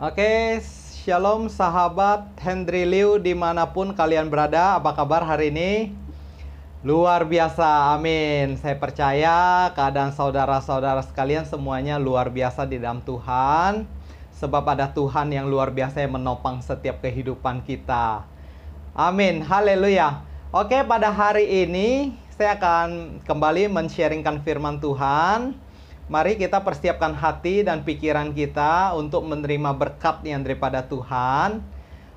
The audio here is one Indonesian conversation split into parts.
Oke, shalom sahabat Hendry Liu dimanapun kalian berada. Apa kabar hari ini? Luar biasa, amin. Saya percaya keadaan saudara-saudara sekalian semuanya luar biasa di dalam Tuhan. Sebab ada Tuhan yang luar biasa yang menopang setiap kehidupan kita. Amin, haleluya. Oke, pada hari ini saya akan kembali men-sharingkan firman Tuhan. Mari kita persiapkan hati dan pikiran kita untuk menerima berkat yang daripada Tuhan.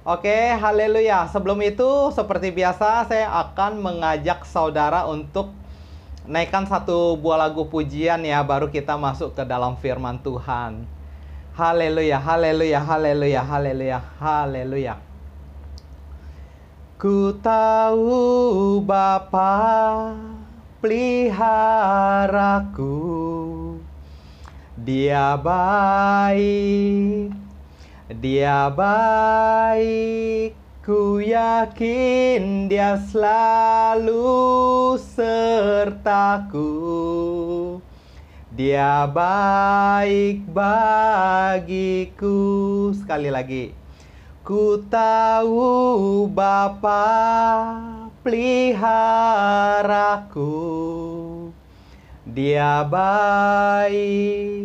Oke, haleluya. Sebelum itu, seperti biasa, saya akan mengajak saudara untuk naikkan satu buah lagu pujian ya, baru kita masuk ke dalam firman Tuhan. Haleluya, haleluya, haleluya, haleluya, haleluya. Ku tahu Bapa peliharaku, Dia baik, Dia baik, ku yakin Dia selalu sertaku. Dia baik bagiku. Sekali lagi. Ku tahu Bapa peliharaku, Dia baik,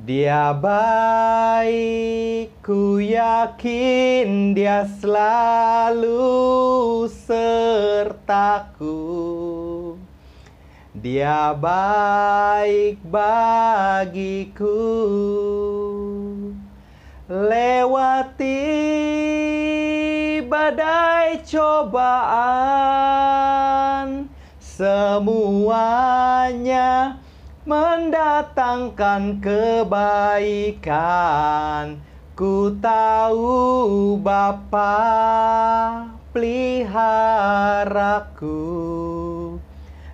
Dia baik, ku yakin Dia selalu sertaku. Dia baik bagiku. Lewati badai cobaan, semuanya mendatangkan kebaikan. Ku tahu Bapa peliharaku,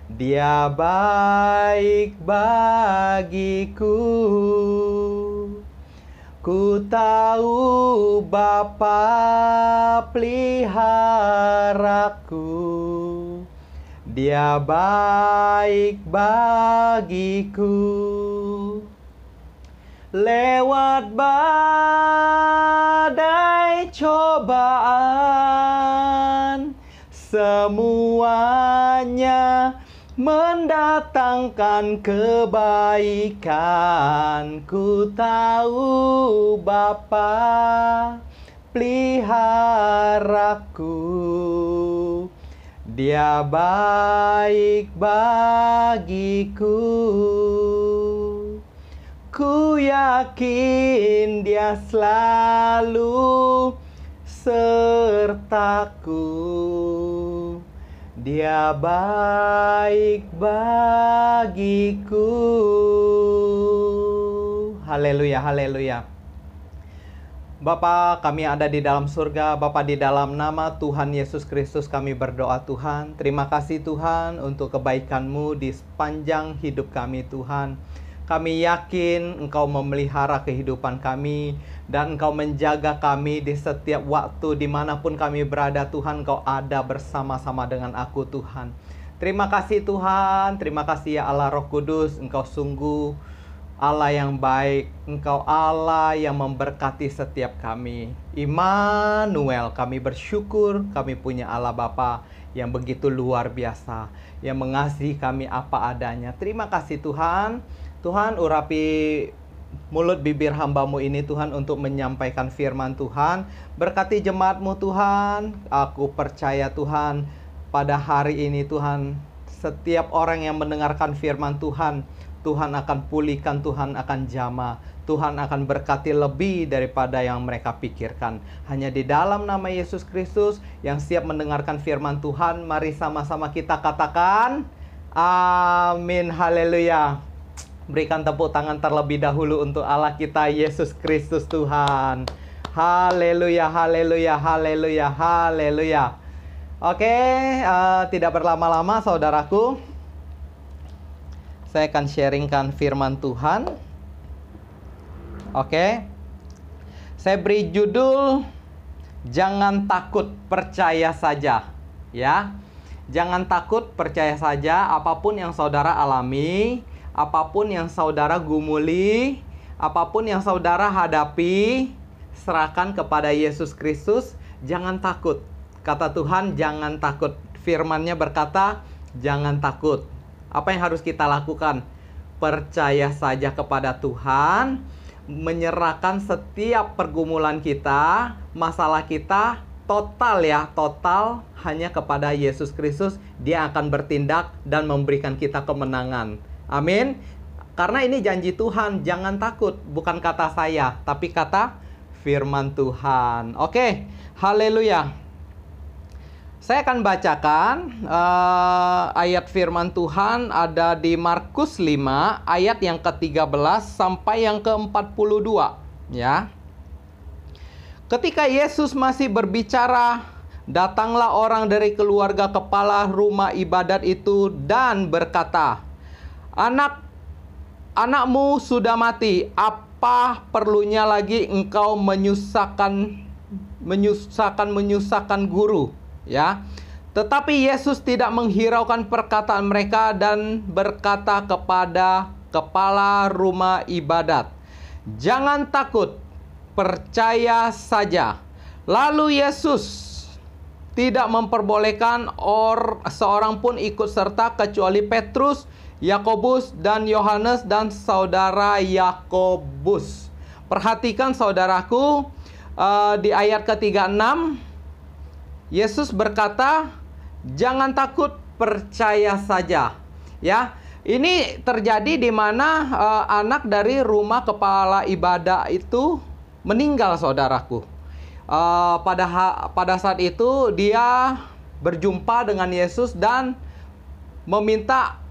Dia baik bagiku. Ku tahu Bapa peliharaku, Dia baik bagiku. Lewat badai cobaan, semuanya mendatangkan kebaikan. Ku tahu Bapa peliharaku, Dia baik bagiku. Ku yakin Dia selalu sertaku. Dia baik bagiku. Haleluya, haleluya. Bapa kami ada di dalam surga, Bapa di dalam nama Tuhan Yesus Kristus kami berdoa Tuhan. Terima kasih Tuhan untuk kebaikan-Mu di sepanjang hidup kami Tuhan. Kami yakin Engkau memelihara kehidupan kami dan Engkau menjaga kami di setiap waktu dimanapun kami berada Tuhan. Engkau ada bersama-sama dengan aku Tuhan. Terima kasih Tuhan, terima kasih ya Allah Roh Kudus. Engkau sungguh Allah yang baik, Engkau Allah yang memberkati setiap kami. Immanuel, kami bersyukur kami punya Allah Bapa yang begitu luar biasa, yang mengasihi kami apa adanya. Terima kasih Tuhan. Tuhan, urapi mulut bibir hamba-Mu ini Tuhan untuk menyampaikan firman Tuhan. Berkati jemaat-Mu Tuhan. Aku percaya Tuhan, pada hari ini Tuhan, setiap orang yang mendengarkan firman Tuhan, Tuhan akan pulihkan, Tuhan akan jamah, Tuhan akan berkati lebih daripada yang mereka pikirkan. Hanya di dalam nama Yesus Kristus yang siap mendengarkan firman Tuhan, mari sama-sama kita katakan, amin, haleluya. Berikan tepuk tangan terlebih dahulu untuk Allah kita Yesus Kristus Tuhan. Haleluya, haleluya, haleluya, haleluya. Oke, tidak berlama-lama saudaraku, saya akan sharingkan firman Tuhan. Oke, saya beri judul Jangan Takut, Percaya Saja. Ya, jangan takut, percaya saja. Apapun yang saudara alami, apapun yang saudara gumuli, apapun yang saudara hadapi, serahkan kepada Yesus Kristus, jangan takut. Kata Tuhan, jangan takut. Firman-Nya berkata, jangan takut. Apa yang harus kita lakukan? Percaya saja kepada Tuhan, menyerahkan setiap pergumulan kita, masalah kita, total hanya kepada Yesus Kristus. Dia akan bertindak dan memberikan kita kemenangan. Amin. Karena ini janji Tuhan, jangan takut. Bukan kata saya, tapi kata firman Tuhan. Oke, haleluya. Saya akan bacakan ayat firman Tuhan ada di Markus 5 ayat yang ke-13 sampai yang ke-42 ya. Ketika Yesus masih berbicara, datanglah orang dari keluarga kepala rumah ibadat itu dan berkata, Anakmu sudah mati, apa perlunya lagi engkau menyusahkan guru? Ya, tetapi Yesus tidak menghiraukan perkataan mereka dan berkata kepada kepala rumah ibadat, jangan takut, percaya saja. Lalu Yesus tidak memperbolehkan seorang pun ikut serta kecuali Petrus, Yakobus dan Yohanes dan saudara Yakobus. Perhatikan saudaraku, di ayat ke-36 Yesus berkata, jangan takut, percaya saja. Ya, ini terjadi di mana anak dari rumah kepala ibadah itu meninggal, saudaraku. Pada saat itu dia berjumpa dengan Yesus dan meminta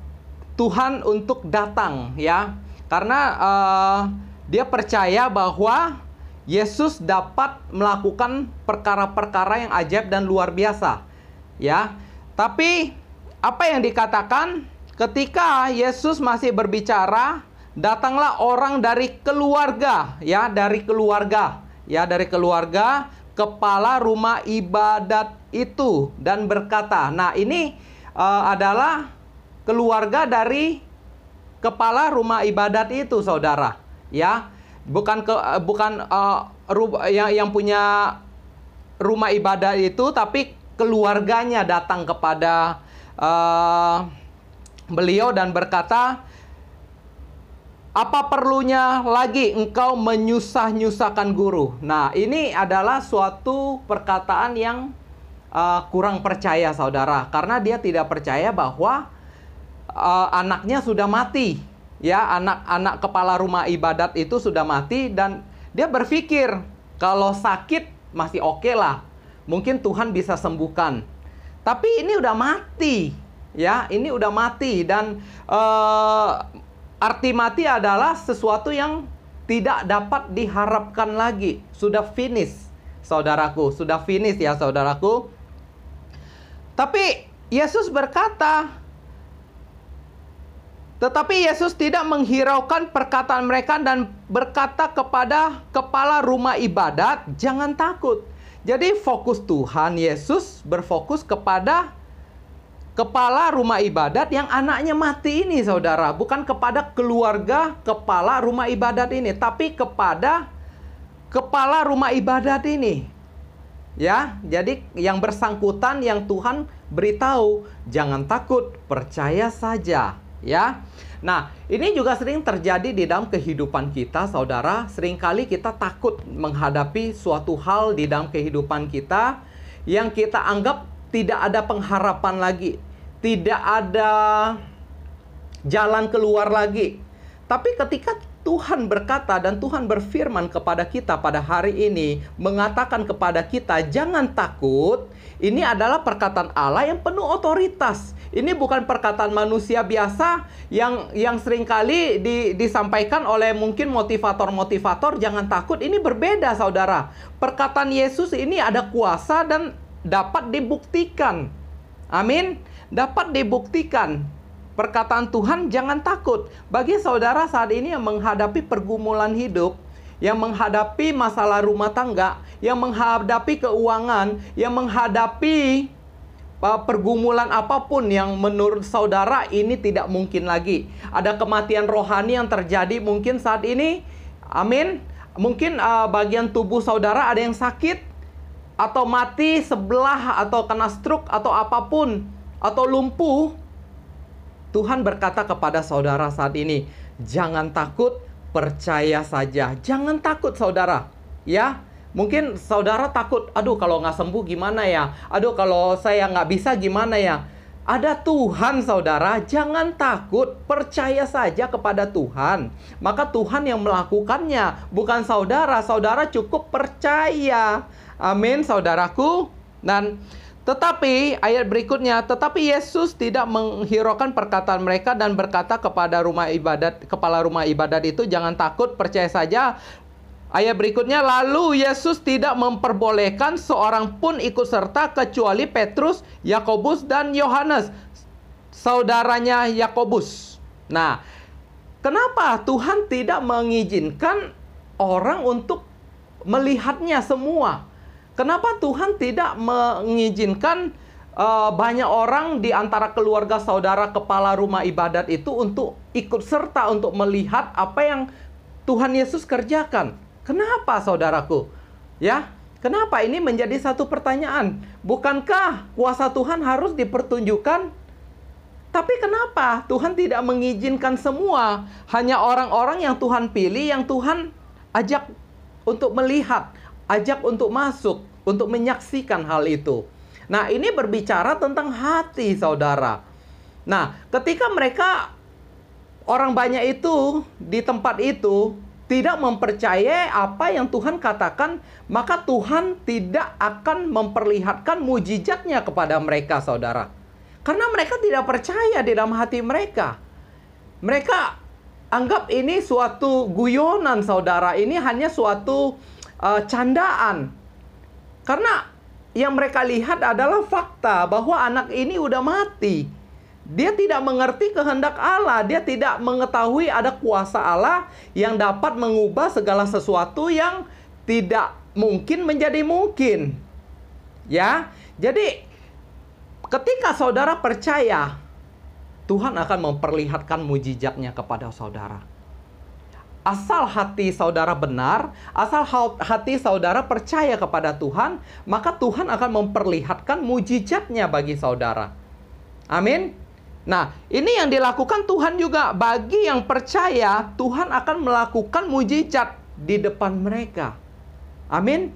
Tuhan untuk datang, ya, karena dia percaya bahwa Yesus dapat melakukan perkara-perkara yang ajaib dan luar biasa, ya. Tapi apa yang dikatakan ketika Yesus masih berbicara, datanglah orang dari keluarga, dari keluarga kepala rumah ibadat itu dan berkata, nah ini adalah keluarga dari kepala rumah ibadat itu, saudara, ya. Bukan yang punya rumah ibadah itu, tapi keluarganya datang kepada beliau dan berkata, apa perlunya lagi engkau menyusah-nyusahkan guru? Nah, ini adalah suatu perkataan yang kurang percaya, saudara, karena dia tidak percaya bahwa anaknya sudah mati. Ya, anak kepala rumah ibadat itu sudah mati dan dia berpikir kalau sakit masih oke lah. Mungkin Tuhan bisa sembuhkan. Tapi ini udah mati. Ya, ini udah mati dan arti mati adalah sesuatu yang tidak dapat diharapkan lagi. Sudah finish, saudaraku. Sudah finish ya, saudaraku. Tapi Yesus berkata, tetapi Yesus tidak menghiraukan perkataan mereka dan berkata kepada kepala rumah ibadat, jangan takut. Jadi fokus Tuhan Yesus berfokus kepada kepala rumah ibadat yang anaknya mati ini, saudara. Bukan kepada keluarga kepala rumah ibadat ini, tapi kepada kepala rumah ibadat ini. Ya, jadi yang bersangkutan yang Tuhan beritahu, jangan takut, percaya saja. Ya, nah ini juga sering terjadi di dalam kehidupan kita, saudara. Seringkali kita takut menghadapi suatu hal di dalam kehidupan kita yang kita anggap tidak ada pengharapan lagi, tidak ada jalan keluar lagi. Tapi ketika Tuhan berkata dan Tuhan berfirman kepada kita pada hari ini, mengatakan kepada kita, jangan takut. Ini adalah perkataan Allah yang penuh otoritas. Ini bukan perkataan manusia biasa yang seringkali disampaikan oleh mungkin motivator-motivator, jangan takut. Ini berbeda, saudara. Perkataan Yesus ini ada kuasa dan dapat dibuktikan. Amin. Dapat dibuktikan. Perkataan Tuhan, jangan takut. Bagi saudara saat ini yang menghadapi pergumulan hidup, yang menghadapi masalah rumah tangga, yang menghadapi keuangan, yang menghadapi pergumulan apapun yang menurut saudara ini tidak mungkin lagi. Ada kematian rohani yang terjadi mungkin saat ini. Amin. Mungkin bagian tubuh saudara ada yang sakit, atau mati sebelah, atau kena stroke, atau apapun, atau lumpuh. Tuhan berkata kepada saudara saat ini, jangan takut, percaya saja. Jangan takut saudara, ya. Mungkin saudara takut, aduh kalau nggak sembuh gimana ya? Aduh kalau saya nggak bisa gimana ya? Ada Tuhan saudara, jangan takut, percaya saja kepada Tuhan. Maka Tuhan yang melakukannya, bukan saudara. Saudara cukup percaya. Amin saudaraku. Dan tetapi ayat berikutnya, tetapi Yesus tidak menghiraukan perkataan mereka dan berkata kepada kepala rumah ibadat itu, jangan takut, percaya saja. Ayat berikutnya, lalu Yesus tidak memperbolehkan seorang pun ikut serta kecuali Petrus, Yakobus, dan Yohanes, saudaranya Yakobus. Nah, kenapa Tuhan tidak mengizinkan orang untuk melihatnya semua? Kenapa Tuhan tidak mengizinkan banyak orang di antara keluarga saudara kepala rumah ibadat itu untuk ikut serta untuk melihat apa yang Tuhan Yesus kerjakan? Kenapa saudaraku? Ya, kenapa ini menjadi satu pertanyaan? Bukankah kuasa Tuhan harus dipertunjukkan? Tapi kenapa Tuhan tidak mengizinkan semua? Hanya orang-orang yang Tuhan pilih, yang Tuhan ajak untuk melihat, ajak untuk masuk, untuk menyaksikan hal itu. Nah, ini berbicara tentang hati saudara. Nah, ketika mereka, orang banyak itu di tempat itu tidak mempercayai apa yang Tuhan katakan, maka Tuhan tidak akan memperlihatkan mujizatnya kepada mereka, saudara. Karena mereka tidak percaya di dalam hati mereka. Mereka anggap ini suatu guyonan, saudara. Ini hanya suatu candaan. Karena yang mereka lihat adalah fakta bahwa anak ini udah mati. Dia tidak mengerti kehendak Allah. Dia tidak mengetahui ada kuasa Allah yang dapat mengubah segala sesuatu yang tidak mungkin menjadi mungkin. Ya, jadi ketika saudara percaya, Tuhan akan memperlihatkan mujizatnya kepada saudara. Asal hati saudara benar, asal hati saudara percaya kepada Tuhan, maka Tuhan akan memperlihatkan mujizatnya bagi saudara. Amin. Nah, ini yang dilakukan Tuhan juga. Bagi yang percaya, Tuhan akan melakukan mujizat di depan mereka. Amin.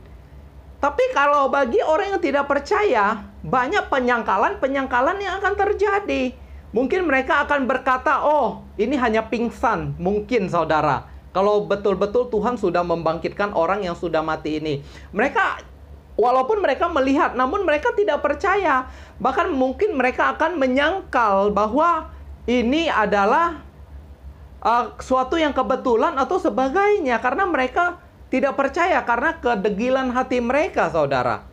Tapi kalau bagi orang yang tidak percaya, banyak penyangkalan yang akan terjadi. Mungkin mereka akan berkata, oh, ini hanya pingsan. Mungkin saudara, kalau betul-betul Tuhan sudah membangkitkan orang yang sudah mati ini. Walaupun mereka melihat, namun mereka tidak percaya. Bahkan mungkin mereka akan menyangkal bahwa ini adalah suatu yang kebetulan atau sebagainya. Karena mereka tidak percaya, karena kedegilan hati mereka, saudara.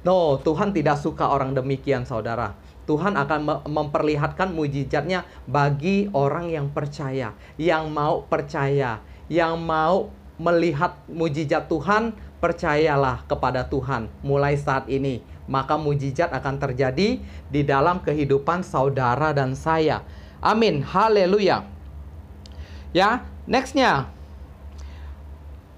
No, Tuhan tidak suka orang demikian, saudara. Tuhan akan memperlihatkan mujizatnya bagi orang yang percaya, yang mau percaya, yang mau melihat mujizat Tuhan. Percayalah kepada Tuhan mulai saat ini, maka mujizat akan terjadi di dalam kehidupan saudara dan saya. Amin, haleluya. Ya, nextnya,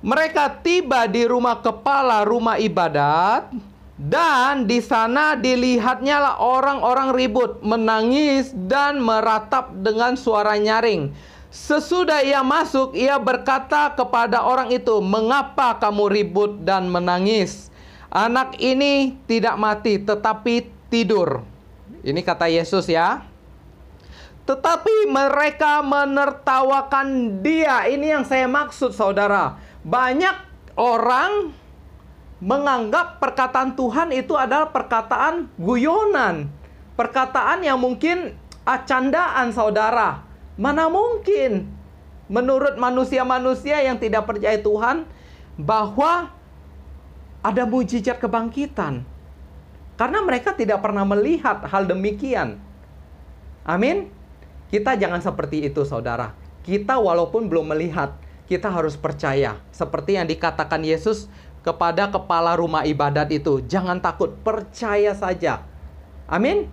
mereka tiba di rumah kepala rumah ibadat, dan di sana dilihatnya lah orang-orang ribut, menangis dan meratap dengan suara nyaring. Sesudah ia masuk, ia berkata kepada orang itu, mengapa kamu ribut dan menangis? Anak ini tidak mati, tetapi tidur. Ini kata Yesus ya. Tetapi mereka menertawakan dia. Ini yang saya maksud, saudara. Banyak orang menganggap perkataan Tuhan itu adalah perkataan guyonan, perkataan yang mungkin candaan, saudara. Mana mungkin menurut manusia-manusia yang tidak percaya Tuhan bahwa ada mujizat kebangkitan, karena mereka tidak pernah melihat hal demikian. Amin. Kita jangan seperti itu, saudara. Kita walaupun belum melihat, kita harus percaya seperti yang dikatakan Yesus kepada kepala rumah ibadat itu. Jangan takut, percaya saja. Amin.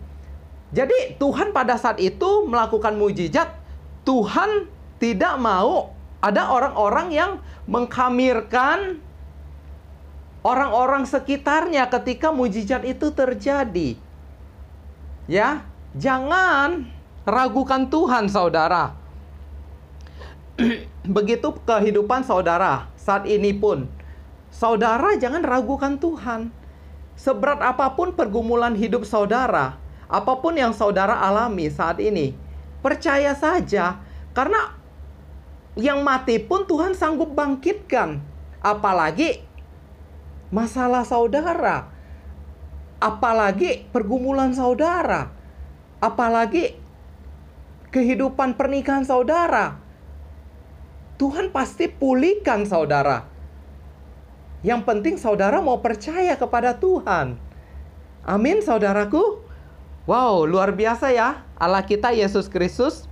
Jadi Tuhan pada saat itu melakukan mujizat. Tuhan tidak mau Ada orang-orang yang mengkhamirkan orang-orang sekitarnya ketika mujizat itu terjadi. Ya, jangan ragukan Tuhan, saudara. Begitu kehidupan saudara saat ini pun. Saudara jangan ragukan Tuhan. Seberat apapun pergumulan hidup saudara, apapun yang saudara alami saat ini, percaya saja, karena yang mati pun Tuhan sanggup bangkitkan. Apalagi masalah saudara, apalagi pergumulan saudara, apalagi kehidupan pernikahan saudara. Tuhan pasti pulihkan saudara. Yang penting saudara mau percaya kepada Tuhan. Amin, saudaraku. Wow, luar biasa ya Allah kita Yesus Kristus.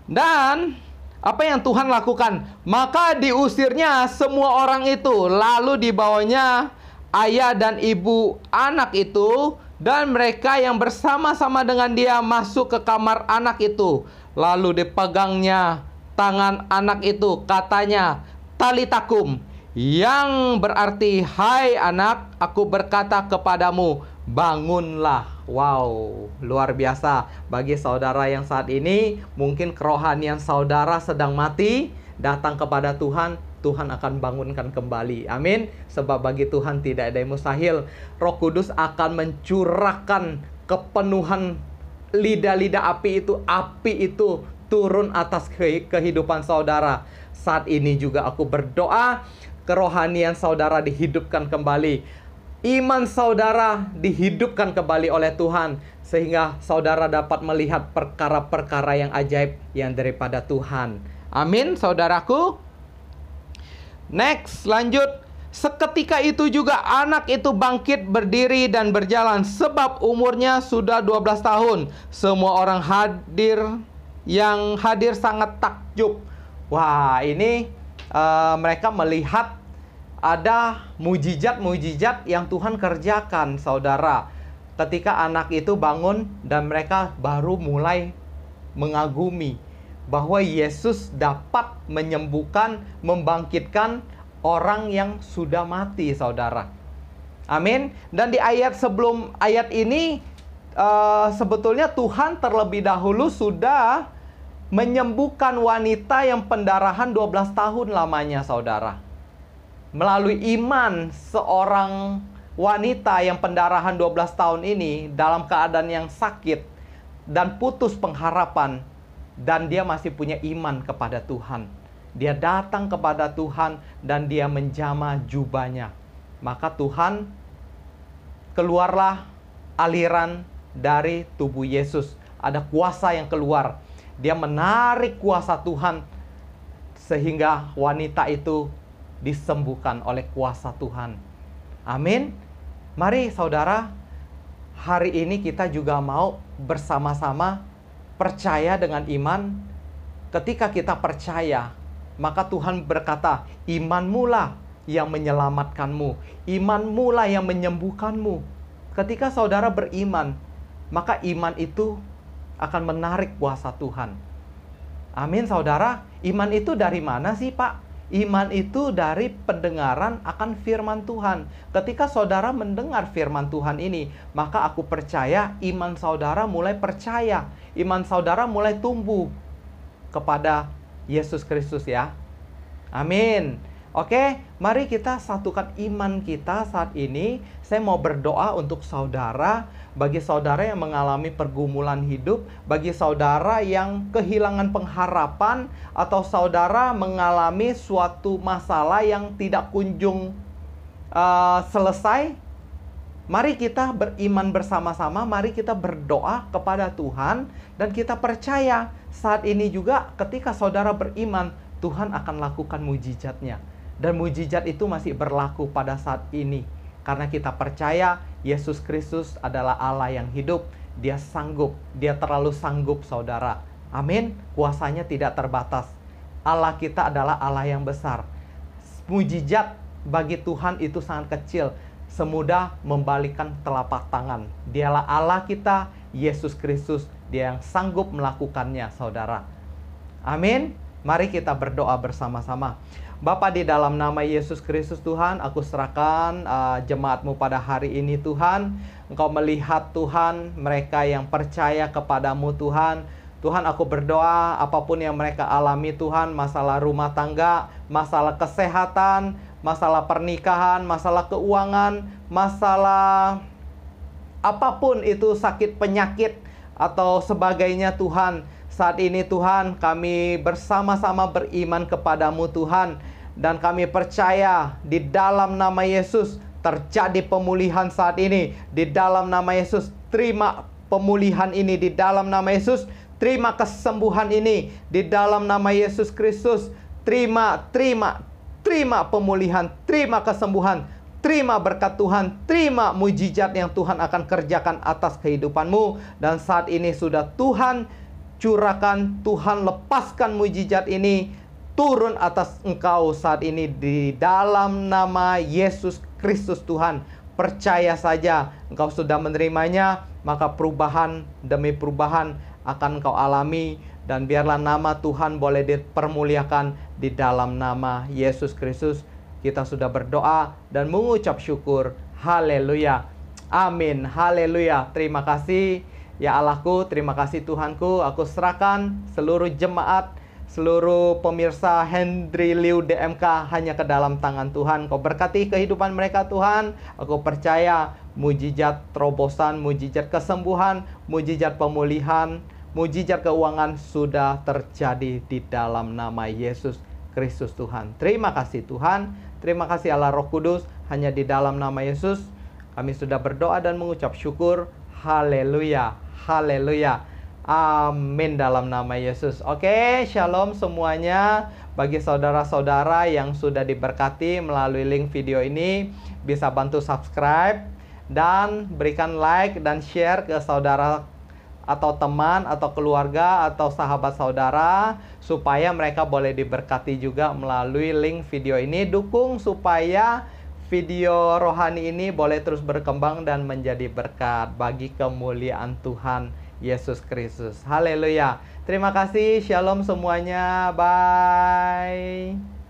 Dan apa yang Tuhan lakukan? Maka diusirnya semua orang itu, lalu dibawanya ayah dan ibu anak itu, dan mereka yang bersama-sama dengan dia masuk ke kamar anak itu. Lalu dipegangnya tangan anak itu, katanya, talitakum, yang berarti, hai anak, aku berkata kepadamu, bangunlah. Wow, luar biasa. Bagi saudara yang saat ini mungkin kerohanian saudara sedang mati, datang kepada Tuhan, Tuhan akan bangunkan kembali. Amin. Sebab bagi Tuhan tidak ada yang mustahil. Roh Kudus akan mencurahkan kepenuhan lidah-lidah api itu turun atas kehidupan saudara. Saat ini juga aku berdoa, kerohanian saudara dihidupkan kembali. Iman saudara dihidupkan kembali oleh Tuhan, sehingga saudara dapat melihat perkara-perkara yang ajaib yang daripada Tuhan. Amin, saudaraku. Next, lanjut. Seketika itu juga anak itu bangkit berdiri dan berjalan, sebab umurnya sudah 12 tahun. Semua orang yang hadir sangat takjub. Wah, ini mereka melihat ada mujizat-mujizat yang Tuhan kerjakan, saudara. Ketika anak itu bangun dan mereka baru mulai mengagumi bahwa Yesus dapat menyembuhkan, membangkitkan orang yang sudah mati, saudara. Amin. Dan di ayat sebelum ayat ini, sebetulnya Tuhan terlebih dahulu sudah menyembuhkan wanita yang pendarahan 12 tahun lamanya, saudara. Melalui iman seorang wanita yang pendarahan 12 tahun ini dalam keadaan yang sakit dan putus pengharapan, dan dia masih punya iman kepada Tuhan. Dia datang kepada Tuhan dan dia menjamah jubahnya. Maka Tuhan, keluarlah aliran dari tubuh Yesus. Ada kuasa yang keluar. Dia menarik kuasa Tuhan sehingga wanita itu disembuhkan oleh kuasa Tuhan. Amin. Mari saudara, hari ini kita juga mau bersama-sama percaya dengan iman. Ketika kita percaya, maka Tuhan berkata, imanmu lah yang menyelamatkanmu, imanmu lah yang menyembuhkanmu. Ketika saudara beriman, maka iman itu akan menarik kuasa Tuhan. Amin, saudara. Iman itu dari mana sih, Pak? Iman itu dari pendengaran akan firman Tuhan. Ketika saudara mendengar firman Tuhan ini, maka aku percaya iman saudara mulai percaya. Iman saudara mulai tumbuh kepada Yesus Kristus ya. Amin. Oke, mari kita satukan iman kita saat ini. Saya mau berdoa untuk saudara, bagi saudara yang mengalami pergumulan hidup, bagi saudara yang kehilangan pengharapan, atau saudara mengalami suatu masalah yang tidak kunjung selesai. Mari kita beriman bersama-sama, mari kita berdoa kepada Tuhan, dan kita percaya saat ini juga ketika saudara beriman, Tuhan akan lakukan mujizatnya. Dan mujizat itu masih berlaku pada saat ini. Karena kita percaya Yesus Kristus adalah Allah yang hidup. Dia sanggup, dia terlalu sanggup, saudara. Amin. Kuasanya tidak terbatas. Allah kita adalah Allah yang besar. Mujizat bagi Tuhan itu sangat kecil, semudah membalikkan telapak tangan. Dialah Allah kita, Yesus Kristus. Dia yang sanggup melakukannya, saudara. Amin. Mari kita berdoa bersama-sama. Bapa, di dalam nama Yesus Kristus Tuhan, aku serahkan jemaat-Mu pada hari ini Tuhan. Engkau melihat Tuhan, mereka yang percaya kepadamu Tuhan. Tuhan, aku berdoa apapun yang mereka alami Tuhan, masalah rumah tangga, masalah kesehatan, masalah pernikahan, masalah keuangan, masalah apapun itu, sakit penyakit atau sebagainya Tuhan. Saat ini Tuhan, kami bersama-sama beriman kepadamu Tuhan. Dan kami percaya di dalam nama Yesus terjadi pemulihan saat ini. Di dalam nama Yesus, terima pemulihan ini. Di dalam nama Yesus, terima kesembuhan ini. Di dalam nama Yesus Kristus, terima pemulihan, terima kesembuhan, terima berkat Tuhan, terima mujizat yang Tuhan akan kerjakan atas kehidupanmu. Dan saat ini sudah Tuhan curahkan, Tuhan lepaskan mujizat ini turun atas engkau saat ini di dalam nama Yesus Kristus Tuhan. Percaya saja, engkau sudah menerimanya, maka perubahan demi perubahan akan engkau alami. Dan biarlah nama Tuhan boleh dipermuliakan di dalam nama Yesus Kristus. Kita sudah berdoa dan mengucap syukur. Haleluya. Amin. Haleluya. Terima kasih ya Allahku, terima kasih Tuhanku. Aku serahkan seluruh jemaat, seluruh pemirsa Henry Liu DMK hanya ke dalam tangan Tuhan. Kau berkati kehidupan mereka Tuhan. Aku percaya mujizat terobosan, mujizat kesembuhan, mujizat pemulihan, mujizat keuangan sudah terjadi di dalam nama Yesus Kristus Tuhan. Terima kasih Tuhan. Terima kasih Allah Roh Kudus. Hanya di dalam nama Yesus kami sudah berdoa dan mengucap syukur. Haleluya. Haleluya. Amin dalam nama Yesus. Oke, shalom semuanya. Bagi saudara-saudara yang sudah diberkati melalui link video ini, bisa bantu subscribe dan berikan like dan share ke saudara atau teman atau keluarga atau sahabat saudara, supaya mereka boleh diberkati juga melalui link video ini. Dukung supaya video rohani ini boleh terus berkembang dan menjadi berkat bagi kemuliaan Tuhan Yesus Kristus. Haleluya. Terima kasih. Shalom semuanya. Bye.